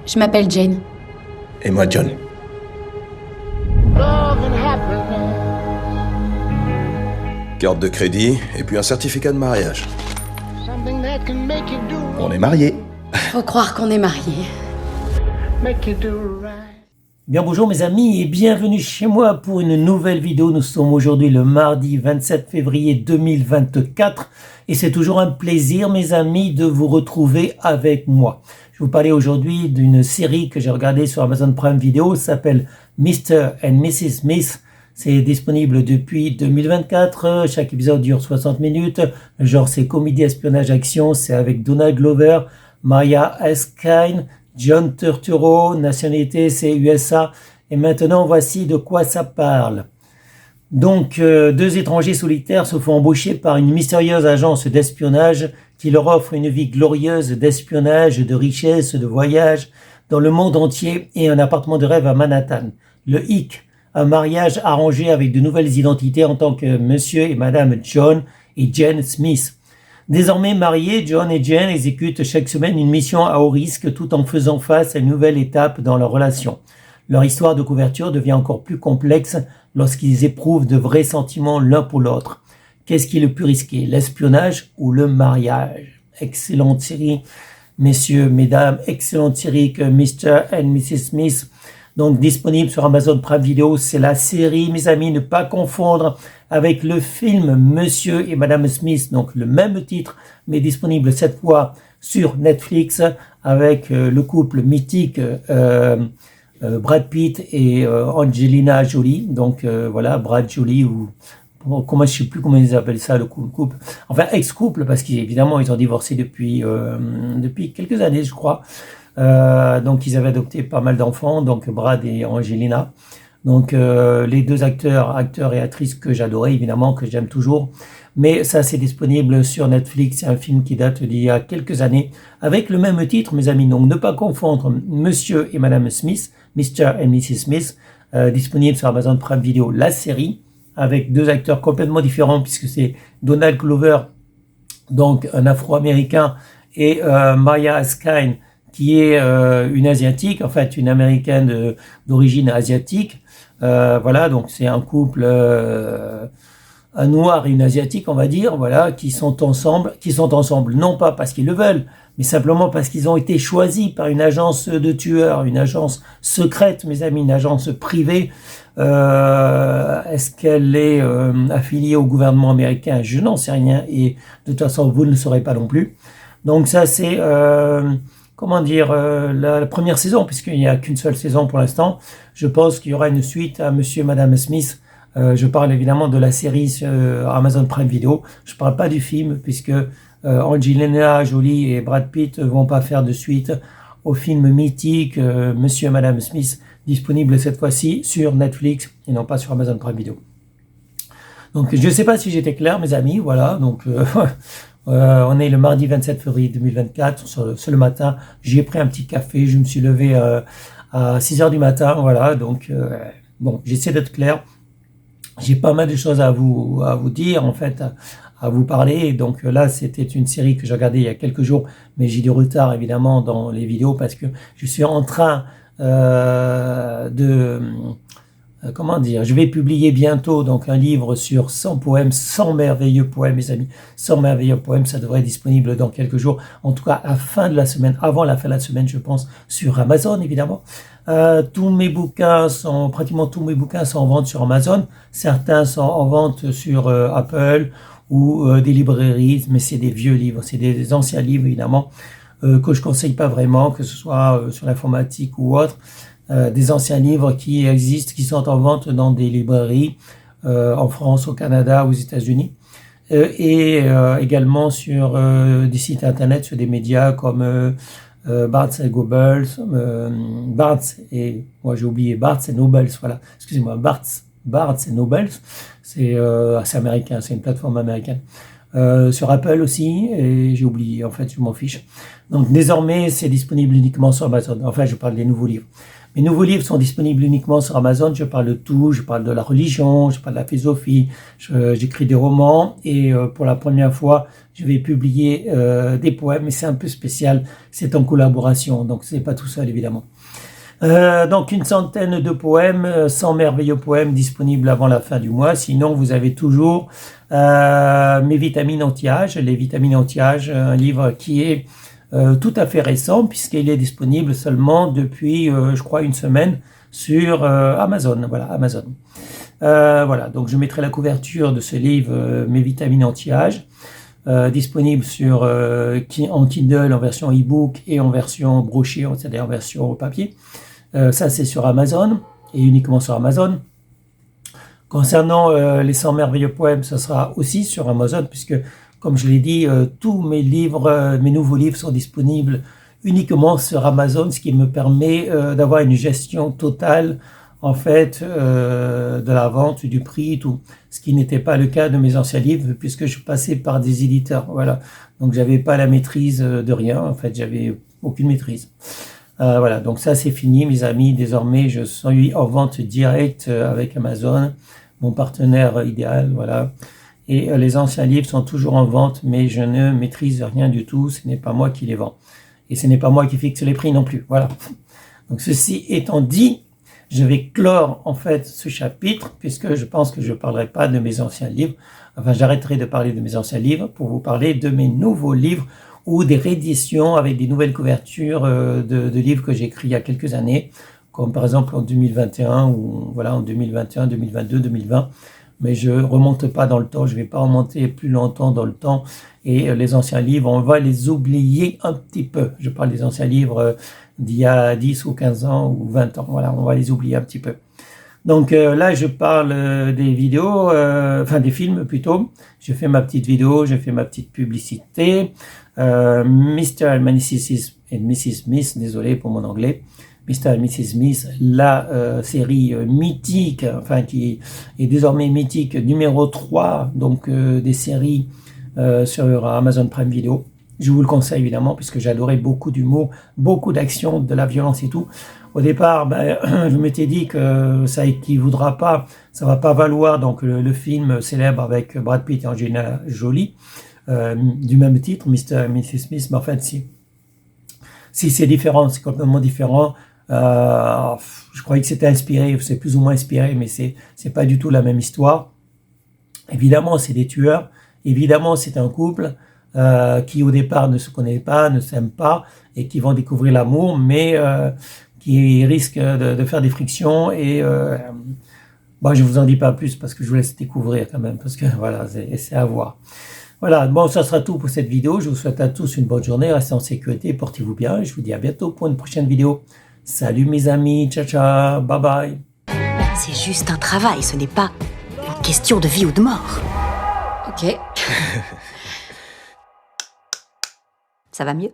Je m'appelle Jane. Et moi, John. Carte de crédit et puis un certificat de mariage. On est mariés. Faut croire qu'on est mariés. Bien bonjour mes amis et bienvenue chez moi pour une nouvelle vidéo. Nous sommes aujourd'hui le mardi 27 février 2024 et c'est toujours un plaisir mes amis de vous retrouver avec moi. Je vais vous parler aujourd'hui d'une série que j'ai regardée sur Amazon Prime Video, ça s'appelle Mr. and Mrs. Smith. C'est disponible depuis 2024, chaque épisode dure 60 minutes, le genre c'est comédie, espionnage, action, c'est avec Donald Glover, Maya Erskine, John Turturro, nationalité c'est USA, et maintenant voici de quoi ça parle. Donc, deux étrangers solitaires se font embaucher par une mystérieuse agence d'espionnage qui leur offre une vie glorieuse d'espionnage, de richesse, de voyage dans le monde entier et un appartement de rêve à Manhattan. Le hic, un mariage arrangé avec de nouvelles identités en tant que monsieur et madame John et Jane Smith. Désormais mariés, John et Jane exécutent chaque semaine une mission à haut risque tout en faisant face à une nouvelle étape dans leur relation. Leur histoire de couverture devient encore plus complexe lorsqu'ils éprouvent de vrais sentiments l'un pour l'autre. Qu'est-ce qui est le plus risqué, l'espionnage ou le mariage? Excellente série, messieurs, mesdames, excellente série que Mr. and Mrs. Smith. Donc disponible sur Amazon Prime Video, c'est la série, mes amis, ne pas confondre avec le film Monsieur et Madame Smith, donc le même titre, mais disponible cette fois sur Netflix avec le couple mythique Brad Pitt et Angelina Jolie. Donc voilà, Brad Jolie ou comment je sais plus comment ils appellent ça le couple. Enfin ex-couple parce qu'évidemment ils ont divorcé depuis quelques années je crois. Donc ils avaient adopté pas mal d'enfants, donc Brad et Angelina. Donc les deux acteurs et actrices que j'adorais évidemment, que j'aime toujours. Mais ça c'est disponible sur Netflix, c'est un film qui date d'il y a quelques années avec le même titre mes amis. Donc ne pas confondre Monsieur et Madame Smith, Mr. and Mrs. Smith, disponible sur Amazon Prime Video, la série avec deux acteurs complètement différents puisque c'est Donald Glover, donc un Afro-Américain, et Maya Erskine qui est une asiatique, en fait une américaine d'origine asiatique. Voilà, donc c'est un couple, un noir et une asiatique, on va dire, voilà, qui sont ensemble non pas parce qu'ils le veulent, mais simplement parce qu'ils ont été choisis par une agence de tueurs, une agence secrète, mes amis, une agence privée. Est-ce qu'elle est affiliée au gouvernement américain? Je n'en sais rien et de toute façon vous ne le saurez pas non plus. Donc ça c'est la première saison, puisqu'il n'y a qu'une seule saison pour l'instant. Je pense qu'il y aura une suite à Monsieur et Madame Smith. Je parle évidemment de la série sur Amazon Prime Video. Je parle pas du film, puisque Angelina Jolie et Brad Pitt vont pas faire de suite au film mythique Monsieur et Madame Smith, disponible cette fois-ci sur Netflix et non pas sur Amazon Prime Video. Donc je ne sais pas si j'étais clair, mes amis. Voilà, donc on est le mardi 27 février 2024, c'est le matin, j'ai pris un petit café, je me suis levé à 6h du matin, voilà, donc bon, j'essaie d'être clair, j'ai pas mal de choses à vous dire, en fait, à vous parler, donc là, c'était une série que j'ai regardée il y a quelques jours, mais j'ai du retard, évidemment, dans les vidéos, parce que je suis en train je vais publier bientôt donc un livre sur 100 poèmes, 100 merveilleux poèmes, mes amis. 100 merveilleux poèmes, ça devrait être disponible dans quelques jours. En tout cas, à la fin de la semaine, avant la fin de la semaine, je pense, sur Amazon, évidemment. Pratiquement tous mes bouquins sont en vente sur Amazon. Certains sont en vente sur Apple ou des librairies, mais c'est des vieux livres, c'est des anciens livres, évidemment, que je conseille pas vraiment, que ce soit sur l'informatique ou autre. Des anciens livres qui existent, qui sont en vente dans des librairies en France, au Canada, aux États-Unis, et également sur des sites internet, sur des médias comme Barnes & Nobles, Barnes & Nobles, voilà, excusez-moi, Barnes & Nobles, c'est assez américain, c'est une plateforme américaine. Sur Apple aussi, et j'ai oublié, en fait, je m'en fiche. Donc désormais, c'est disponible uniquement sur Amazon. Enfin, je parle des nouveaux livres. Mes nouveaux livres sont disponibles uniquement sur Amazon. Je parle de tout, je parle de la religion, je parle de la philosophie, j'écris des romans et pour la première fois, je vais publier des poèmes, mais c'est un peu spécial, c'est en collaboration, donc c'est pas tout seul évidemment. Donc une centaine de poèmes, 100 merveilleux poèmes disponibles avant la fin du mois. Sinon, vous avez toujours mes vitamines anti-âge, les vitamines anti-âge, un livre qui est tout à fait récent puisqu'il est disponible seulement depuis, je crois, une semaine sur Amazon. Voilà, Amazon. Voilà, donc je mettrai la couverture de ce livre, mes vitamines anti-âge, disponible sur en Kindle, en version e-book et en version brochée, c'est-à-dire en version papier. Ça, c'est sur Amazon et uniquement sur Amazon. Concernant les 100 merveilleux poèmes, ça sera aussi sur Amazon puisque, comme je l'ai dit, tous mes livres, mes nouveaux livres sont disponibles uniquement sur Amazon, ce qui me permet d'avoir une gestion totale en fait de la vente, du prix, tout. Ce qui n'était pas le cas de mes anciens livres puisque je passais par des éditeurs. Voilà, donc j'avais pas la maîtrise de rien. En fait, j'avais aucune maîtrise. Voilà, donc ça c'est fini, mes amis. Désormais, je suis en vente directe avec Amazon, mon partenaire idéal. Voilà. Et les anciens livres sont toujours en vente, mais je ne maîtrise rien du tout. Ce n'est pas moi qui les vends. Et ce n'est pas moi qui fixe les prix non plus. Voilà. Donc ceci étant dit, je vais clore en fait ce chapitre, puisque je pense que je ne parlerai pas de mes anciens livres. Enfin, j'arrêterai de parler de mes anciens livres pour vous parler de mes nouveaux livres ou des rééditions avec des nouvelles couvertures de livres que j'ai écrits il y a quelques années, comme par exemple en 2021 ou voilà en 2021, 2022, 2020. Mais je remonte pas dans le temps, je vais pas remonter plus longtemps dans le temps. Et les anciens livres, on va les oublier un petit peu. Je parle des anciens livres d'il y a 10 ou 15 ans ou 20 ans. Voilà, on va les oublier un petit peu. Donc là, je parle des vidéos, enfin des films plutôt. Je fais ma petite vidéo, je fais ma petite publicité. Mr. and Mrs. Smith, désolé pour mon anglais. Mr. and Mrs. Smith, la série mythique, enfin qui est désormais mythique, numéro 3 donc des séries sur Amazon Prime Video. Je vous le conseille évidemment puisque j'adorais beaucoup d'humour, beaucoup d'action, de la violence et tout. Au départ, je m'étais dit que ça équivaudra pas, ça va pas valoir donc le film célèbre avec Brad Pitt et Angelina Jolie du même titre, Mr. et Mrs. Smith, mais en fait si c'est différent, c'est complètement différent. Je croyais que c'était inspiré, c'est plus ou moins inspiré, mais c'est pas du tout la même histoire. Évidemment, c'est des tueurs. Évidemment, c'est un couple qui au départ ne se connaît pas, ne s'aime pas et qui vont découvrir l'amour, mais qui risquent de faire des frictions et bon, je vous en dis pas plus parce que je vous laisse découvrir quand même parce que voilà, c'est à voir. Voilà, bon, ça sera tout pour cette vidéo. Je vous souhaite à tous une bonne journée, restez en sécurité, portez-vous bien et je vous dis à bientôt pour une prochaine vidéo. Salut mes amis, ciao ciao, bye bye. C'est juste un travail, ce n'est pas une question de vie ou de mort. Ok. Ça va mieux ?